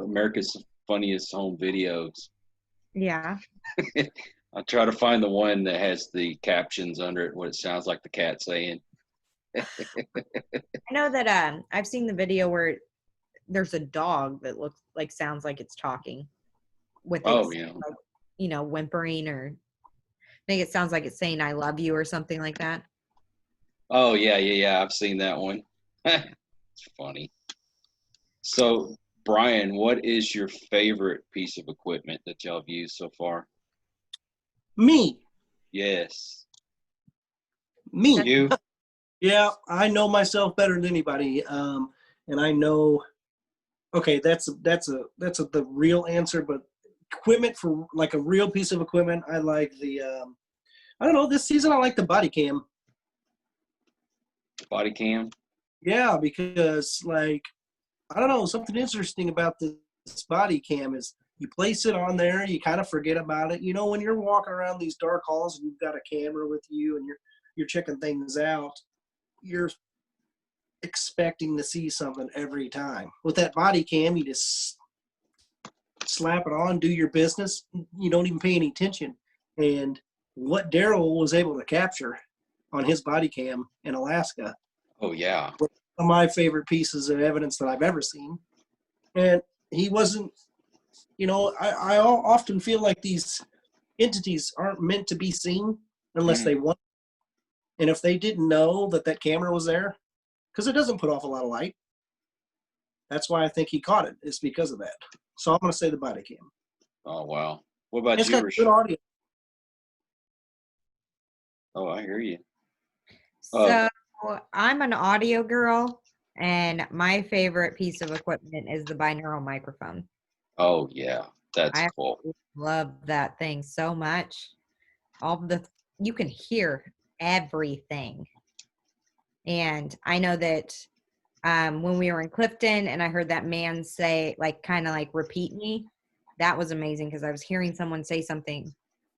America's Funniest Home Videos. Yeah. I'll try to find the one that has the captions under it, what it sounds like the cat saying. I know that I've seen the video where there's a dog that sounds like it's talking with whimpering, or I think it sounds like it's saying "I love you" or something like that. Oh yeah. I've seen that one. It's funny. So, Brian, what is your favorite piece of equipment that y'all have used so far? Me. Yes. Me. You? Yeah, I know myself better than anybody, and I know. Okay, that's the real answer. But equipment, for like a real piece of equipment, I like the. I don't know. This season, I like the body cam. Body cam? Yeah, because I don't know, something interesting about this body cam is you place it on there, you kind of forget about it. When you're walking around these dark halls and you've got a camera with you and you're checking things out, you're expecting to see something every time. With that body cam, you just slap it on, do your business. You don't even pay any attention. And what Daryl was able to capture on his body cam in Alaska Oh, yeah. One of my favorite pieces of evidence that I've ever seen. And he wasn't, I often feel like these entities aren't meant to be seen unless they want. And if they didn't know that that camera was there, because it doesn't put off a lot of light. That's why I think he caught it. It's because of that. So I'm going to say the body cam. Oh, wow. What about It's you, got good audio. Oh, I hear you. So I'm an audio girl, and my favorite piece of equipment is the binaural microphone. Oh, yeah. That's I cool. love that thing so much. You can hear everything. And I know that when we were in Clifton and I heard that man say, like, kind of like, repeat me, that was amazing because I was hearing someone say something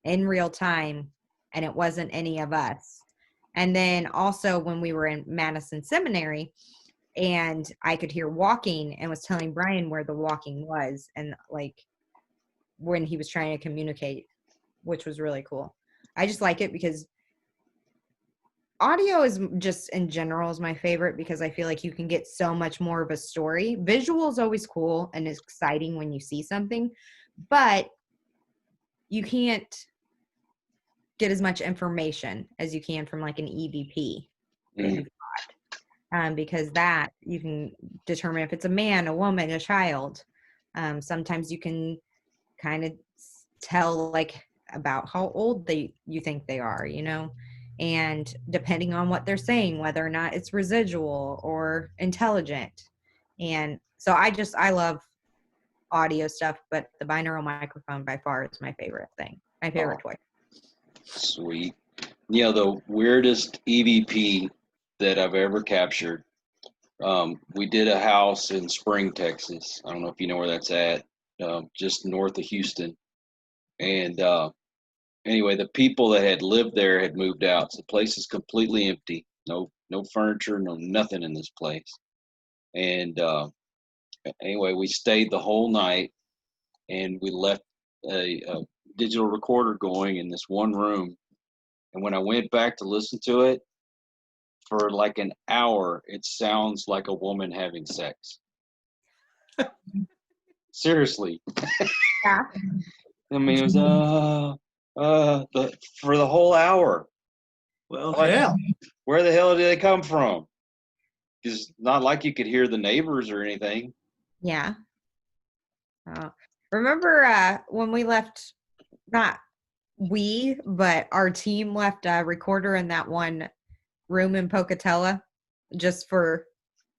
in real time and it wasn't any of us. And then also when we were in Madison Seminary and I could hear walking and was telling Brian where the walking was and like when he was trying to communicate, which was really cool. I just like it because audio is just in general is my favorite because I feel like you can get so much more of a story. Visual is always cool and exciting when you see something, but you can't get as much information as you can from like an EVP that you've got. Because that you can determine if it's a man, a woman, a child. Sometimes you can kind of tell like about how old you think they are, and depending on what they're saying, whether or not it's residual or intelligent. And so I love audio stuff, but the binaural microphone by far is my favorite thing, my favorite toy. Sweet. The weirdest EVP that I've ever captured. We did a house in Spring, Texas. I don't know if you know where that's at, just north of Houston. And anyway, the people that had lived there had moved out. So the place is completely empty. No furniture, no nothing in this place. And anyway, we stayed the whole night, and we left a digital recorder going in this one room. And when I went back to listen to it, for like an hour, it sounds like a woman having sex. Seriously. Yeah. I mean, it was for the whole hour. Well, Like, hell. where the hell did they come from? It's not like you could hear the neighbors or anything. Yeah. Remember when we left, not we, but our team left a recorder in that one room in Pocatello just for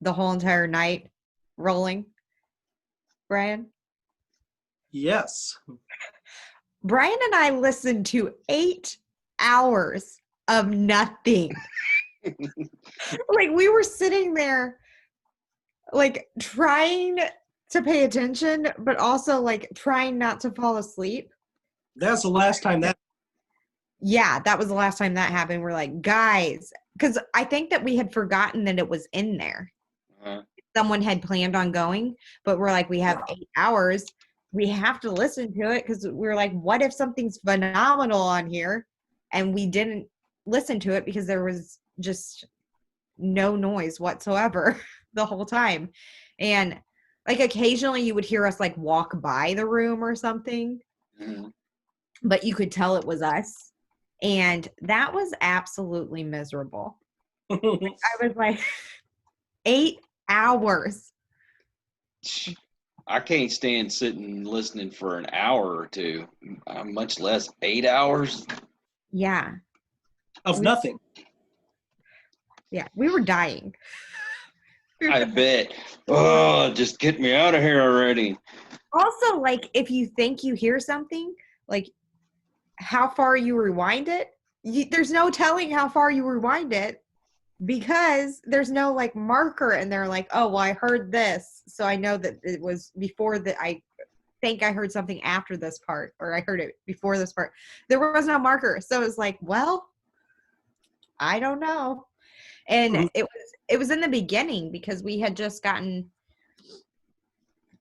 the whole entire night rolling? Brian? Yes. Brian and I listened to 8 hours of nothing. Like we were sitting there like trying to pay attention, but also like trying not to fall asleep. That's the last time that. Yeah, that was the last time that happened. We're like, guys, because I think that we had forgotten that it was in there. Someone had planned on going, but we're like, we have 8 hours. We have to listen to it because we're like, what if something's phenomenal on here? And we didn't listen to it because there was just no noise whatsoever the whole time. And like occasionally you would hear us like walk by the room or something, but you could tell it was us. And that was absolutely miserable. I was like, 8 hours. I can't stand sitting listening for an hour or two, much less 8 hours. Yeah. Of nothing. Yeah, we were dying. I bet. Oh, just get me out of here already. Also, like, if you think you hear something, like, how far you rewind it, there's no telling how far you rewind it because there's no, like, marker and they're like, oh, well, I heard this, so I know that it was before that. I think I heard something after this part, or I heard it before this part. There was no marker, so it's like, well, I don't know. And it was in the beginning because we had just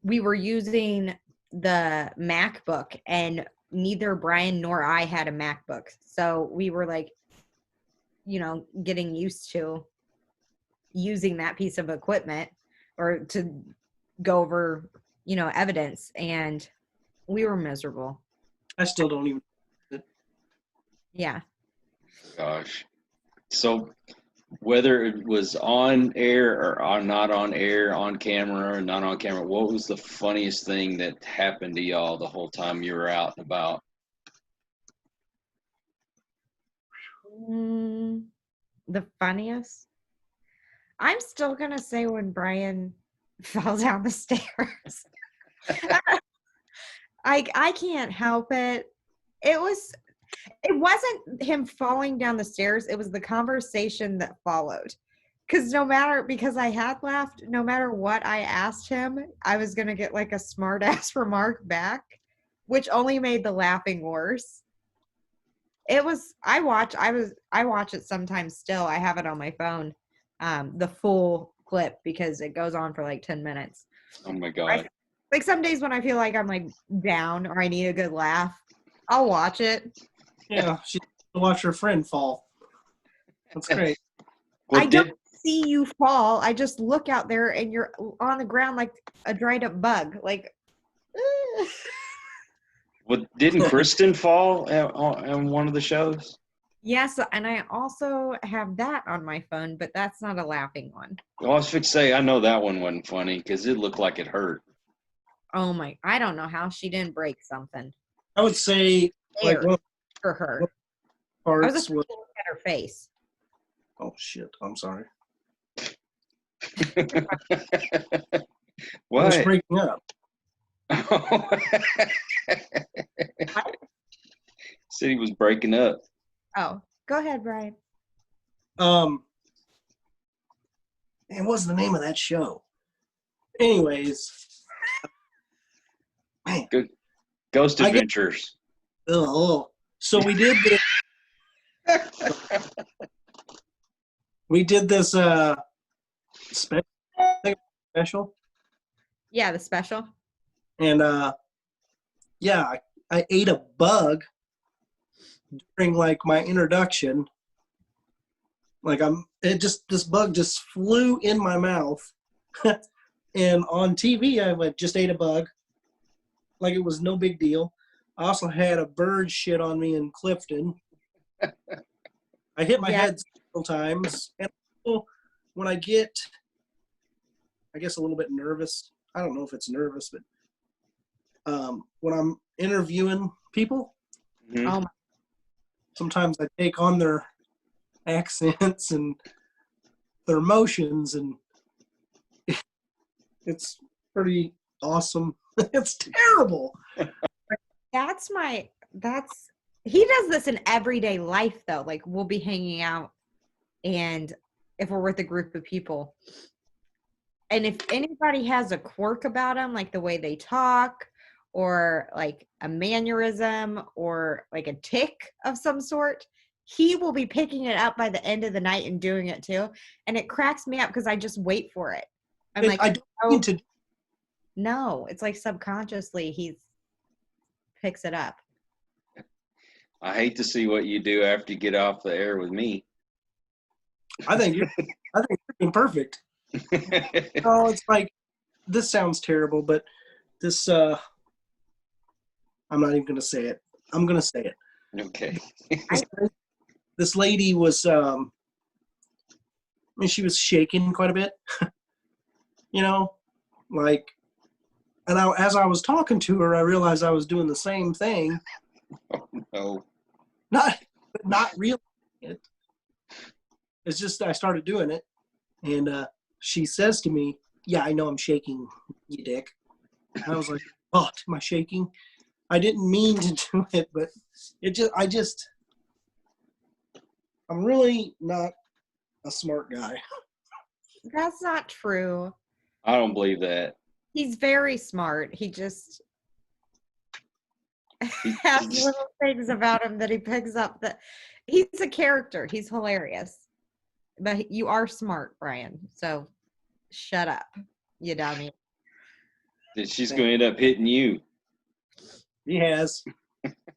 we were using the MacBook and neither Brian nor I had a MacBook. So we were like, getting used to, using that piece of equipment or to go over, evidence, and we were miserable. I still don't even. Yeah. Gosh. So whether it was on air or not on air, on camera or not on camera, what was the funniest thing that happened to y'all the whole time you were out and about? The funniest? I'm still going to say when Brian fell down the stairs. I can't help it. It wasn't him falling down the stairs. It was the conversation that followed. Because I had laughed, no matter what I asked him, I was going to get like a smart ass remark back, which only made the laughing worse. I watch it sometimes still. I have it on my phone, the full clip, because it goes on for like 10 minutes. Oh my God. Like some days when I feel like I'm like down or I need a good laugh, I'll watch it. Yeah, she watch her friend fall. That's great. Well, I don't see you fall. I just look out there and you're on the ground like a dried up bug. Like, well, didn't Kristen fall on one of the shows? yes, and I also have that on my phone, but that's not a laughing one. Well, I was fixed to say, I know that one wasn't funny because it looked like it hurt. Oh my, I don't know how she didn't break something. I would say like one of for her. the I was parts just looking at her face. Oh shit! I'm sorry. What? I was breaking up. Said he was breaking up. Oh, go ahead, Brian. And what's the name of that show? Anyways, man. Good. Ghost Adventures. So we did this. We did this special. Yeah, the special. And yeah, I ate a bug during like my introduction. Like this bug just flew in my mouth. And on TV I just ate a bug. Like it was no big deal. I also had a bird shit on me in Clifton. I hit my head several times. And when I get, I guess, a little bit nervous, I don't know if it's nervous, but when I'm interviewing people, sometimes I take on their accents and their emotions, and it's pretty awesome. It's terrible. He does this in everyday life though. Like we'll be hanging out, and if we're with a group of people, and if anybody has a quirk about them, like the way they talk or like a mannerism or like a tick of some sort, he will be picking it up by the end of the night and doing it too. And it cracks me up because I just wait for it. I'm like, I don't need to. No, it's like subconsciously he picks it up. I hate to see what you do after you get off the air with me. I think you're doing perfect. Oh, it's like, this sounds terrible, but this, I'm not even going to say it. I'm going to say it. Okay. This lady was, she was shaking quite a bit, like, and as I was talking to her, I realized I was doing the same thing. Oh, no. Not really. It's just I started doing it, and she says to me, "Yeah, I know I'm shaking, you dick." And I was like, "Oh, am I shaking? I didn't mean to do it, but I'm really not a smart guy." That's not true. I don't believe that. He's very smart. He just has little things about him that he picks up that he's a character. He's hilarious. But you are smart, Brian. So shut up, you dummy. She's going to end up hitting you. He has.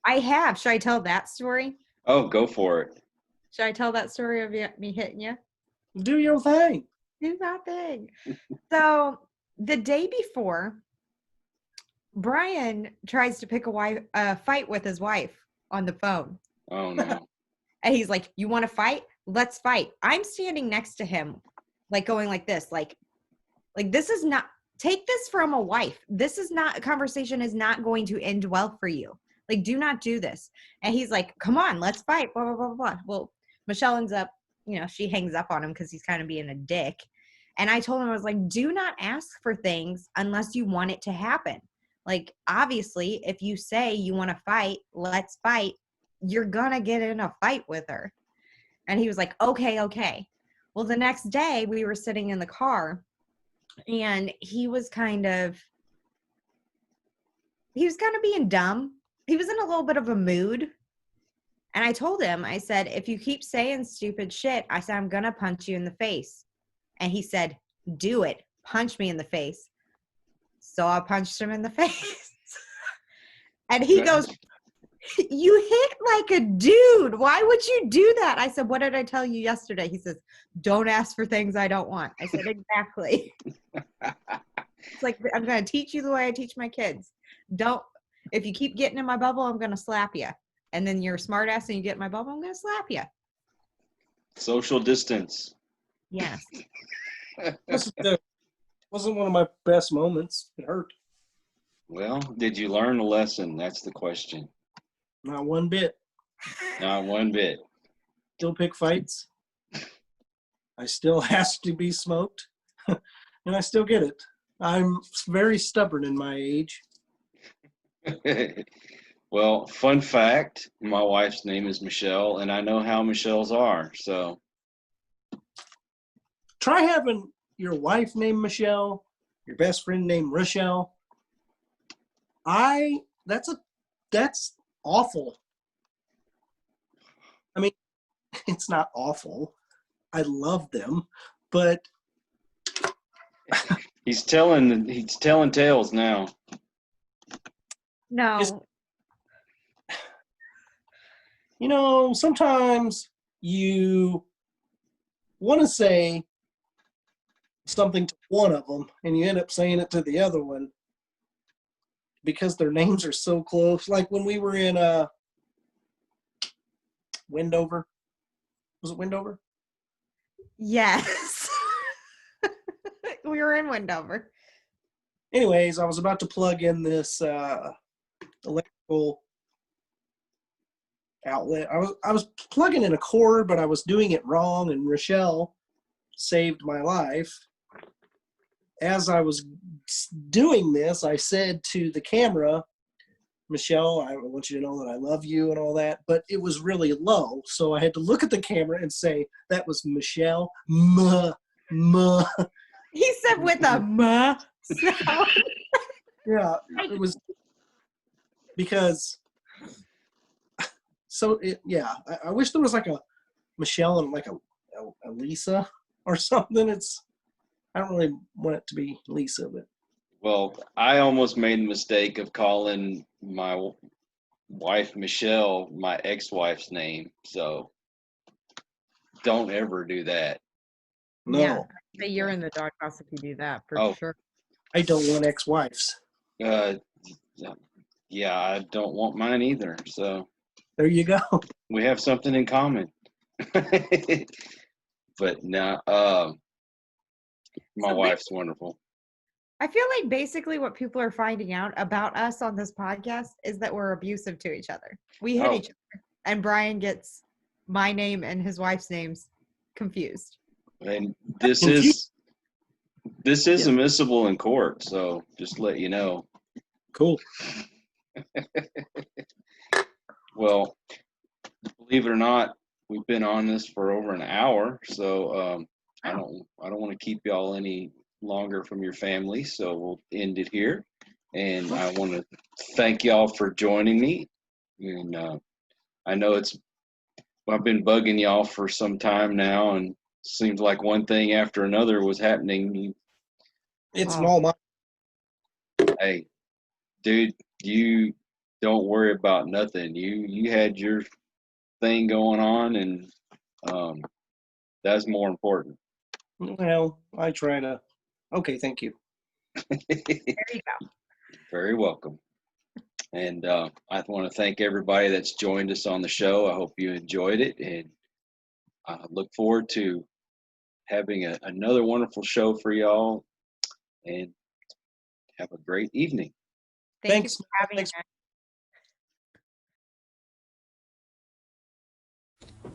I have. Should I tell that story? Oh, go for it. Should I tell that story of me hitting you? Do your thing. Do that thing. So the day before, Brian tries to pick a fight with his wife on the phone. Oh no. And he's like, "You want to fight? Let's fight." I'm standing next to him, like going like this, like this is not, take this from a wife. This is not, a conversation is not going to end well for you. Like, do not do this. And he's like, "Come on, let's fight, blah, blah, blah, blah." Well, Michelle ends up, she hangs up on him because he's kind of being a dick. And I told him, I was like, do not ask for things unless you want it to happen. Like, obviously, if you say you want to fight, let's fight, you're going to get in a fight with her. And he was like, okay. Well, the next day we were sitting in the car and he was kind of being dumb. He was in a little bit of a mood. And I told him, I said, "If you keep saying stupid shit," I said, "I'm going to punch you in the face." And he said, "Do it. Punch me in the face." So I punched him in the face. And he goes, "You hit like a dude. Why would you do that?" I said, "What did I tell you yesterday?" He says, "Don't ask for things I don't want." I said, "Exactly." It's like, I'm going to teach you the way I teach my kids. If you keep getting in my bubble, I'm going to slap you. And then you're a smart ass and you get in my bubble, I'm going to slap you. Social distance. Yes. Wasn't one of my best moments. It hurt. Well, did you learn a lesson? That's the question. Not one bit. Not one bit. Still pick fights. I still ask to be smoked. And I still get it. I'm very stubborn in my age. Well, fun fact, my wife's name is Michelle, and I know how Michelle's are, so. Try having your wife named Michelle, your best friend named Richel. That's awful. I mean, it's not awful. I love them, but He's telling tales now. No. Sometimes you want to say something to one of them and you end up saying it to the other one because their names are so close. Like when we were in Wendover. Was it Wendover? Yes. We were in Wendover. Anyways, I was about to plug in this electrical outlet. I was plugging in a cord, but I was doing it wrong, and Richel saved my life. As I was doing this, I said to the camera, "Michelle, I want you to know that I love you," and all that, but it was really low, so I had to look at the camera and say, "That was Michelle, ma." He said with a ma sound. Yeah, it was because. So I wish there was like a Michelle and like a Lisa or something. I don't really want it to be Lisa, but. Well, I almost made the mistake of calling my wife Michelle my ex-wife's name, so don't ever do that. No, Yeah, but you're in the doghouse if you do that, for sure. I don't want ex-wives. Yeah, I don't want mine either, so. There you go. We have something in common. But no, my wife's wonderful. I feel like basically what people are finding out about us on this podcast is that we're abusive to each other. We hit each other. And Brian gets my name and his wife's names confused. And this is admissible in court, so just to let you know. Cool. Well, believe it or not, we've been on this for over an hour, so I don't want to keep y'all any longer from your family, so we'll end it here. And I want to thank y'all for joining me. And I know I've been bugging y'all for some time now, and seems like one thing after another was happening. It's all my. Hey, dude, you don't worry about nothing. You had your thing going on, and that's more important. Well, I try to. Okay, thank you. There you go. Very welcome. And I want to thank everybody that's joined us on the show. I hope you enjoyed it, and I look forward to having another wonderful show for y'all. And have a great evening. Thank you Thanks. for having Thanks. us.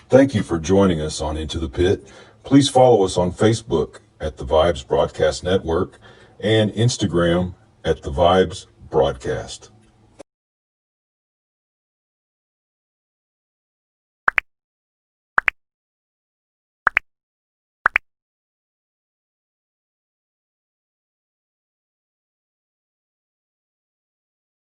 Thank you for joining us on Into the Pit. Please follow us on Facebook at the Vibes Broadcast Network and Instagram at the Vibes Broadcast.